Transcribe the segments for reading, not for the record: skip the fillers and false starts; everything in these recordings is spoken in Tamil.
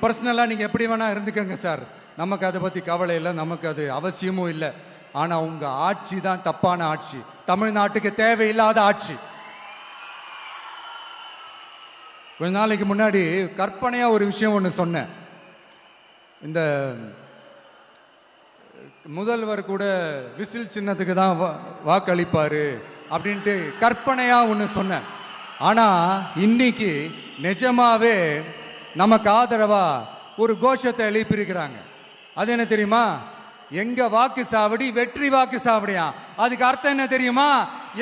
பர்சனலாக நீங்கள் எப்படி வேணால் இருந்துக்கங்க சார், நமக்கு அதை பற்றி கவலை இல்லை, நமக்கு அது அவசியமும் இல்லை. ஆனால் உங்கள் ஆட்சி தான் தப்பான ஆட்சி, தமிழ்நாட்டுக்கு தேவையில்லாத ஆட்சி. கொஞ்ச நாளைக்கு முன்னாடி கற்பனையாக ஒரு விஷயம் ஒன்று சொன்னேன். இந்த முதல்வர் கூட விசில் சின்னத்துக்கு தான் வாக்களிப்பார் அப்படின்ட்டு கற்பனையாக ஒன்று சொன்னேன். ஆனால் இன்னைக்கு நிஜமாவே நமக்கு ஆதரவாக ஒரு கோஷத்தை எழுப்பியிருக்கிறாங்க. அது என்ன தெரியுமா? எங்க வாக்கு சாவடி வெற்றி வாக்கு சாவடியா. அதுக்கு அர்த்தம் என்ன தெரியுமா?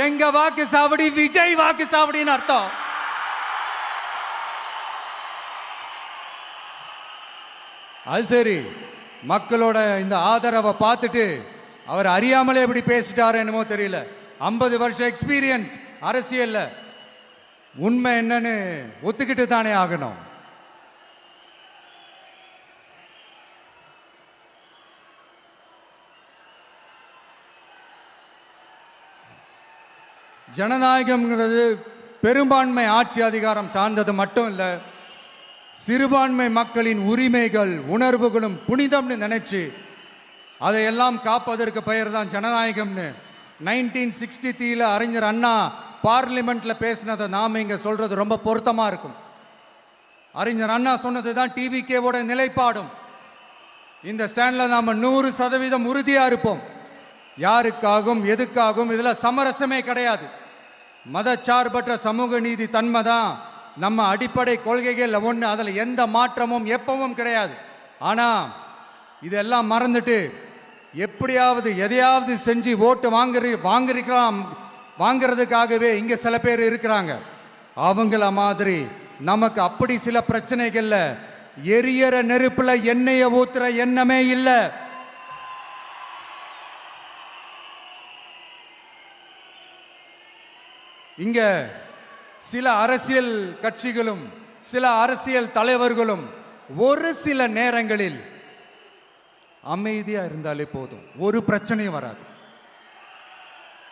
எங்க வாக்கு சாவடி விஜய் வாக்கு சாவடின்னு அர்த்தம். அது சரி, மக்களோட இந்த ஆதரவை பார்த்துட்டு அவர் அறியாமலே எப்படி பேசிட்டாரு என்னமோ தெரியல. 50 வருஷம் எக்ஸ்பீரியன்ஸ் அரசியல்ல, உண்மை என்னன்னு ஒத்துக்கிட்டு தானே ஆகணும். ஜனநாயகம்ங்கிறது பெரும்பான்மை ஆட்சி அதிகாரம் சார்ந்தது மட்டும் இல்லை, சிறுபான்மை மக்களின் உரிமைகள் உணர்வுகளும் புனிதம்னு நினைச்சு அதையெல்லாம் காப்பதற்கு பெயர் தான் ஜனநாயகம்னு 1963 அறிஞர் அண்ணா பார்லிமெண்ட்ல பேசினதை நாம இங்க சொல்றது ரொம்ப பொருத்தமா இருக்கும். அறிஞர் அண்ணா சொன்னது தான் டிவிகேவோட நிலைப்பாடும். இந்த ஸ்டாண்ட்ல நாம 100% உறுதியா இருப்போம். யாருக்காகவும் எதுக்காகவும் இதுல சமரசமே கிடையாது. மதச்சார்பற்ற சமூக நீதி தன்மை தான் நம்ம அடிப்படை கொள்கைகள் ஒன்று, அதில் எந்த மாற்றமும் எப்பவும் கிடையாது. ஆனால் இதெல்லாம் மறந்துட்டு எப்படியாவது எதையாவது செஞ்சு ஓட்டு வாங்கிறதுக்காகவே இங்கே சில பேர் இருக்கிறாங்க. அவங்கள மாதிரி நமக்கு அப்படி சில பிரச்சனைகள்ல எரியற நெருப்புல எண்ணெயை ஊத்துற எண்ணமே இல்லை. இங்க சில அரசியல் கட்சிகளும் சில அரசியல் தலைவர்களும் ஒரு சில நேரங்களில் அமைதியா இருந்தாலே போதும், ஒரு பிரச்சனையும் வராது.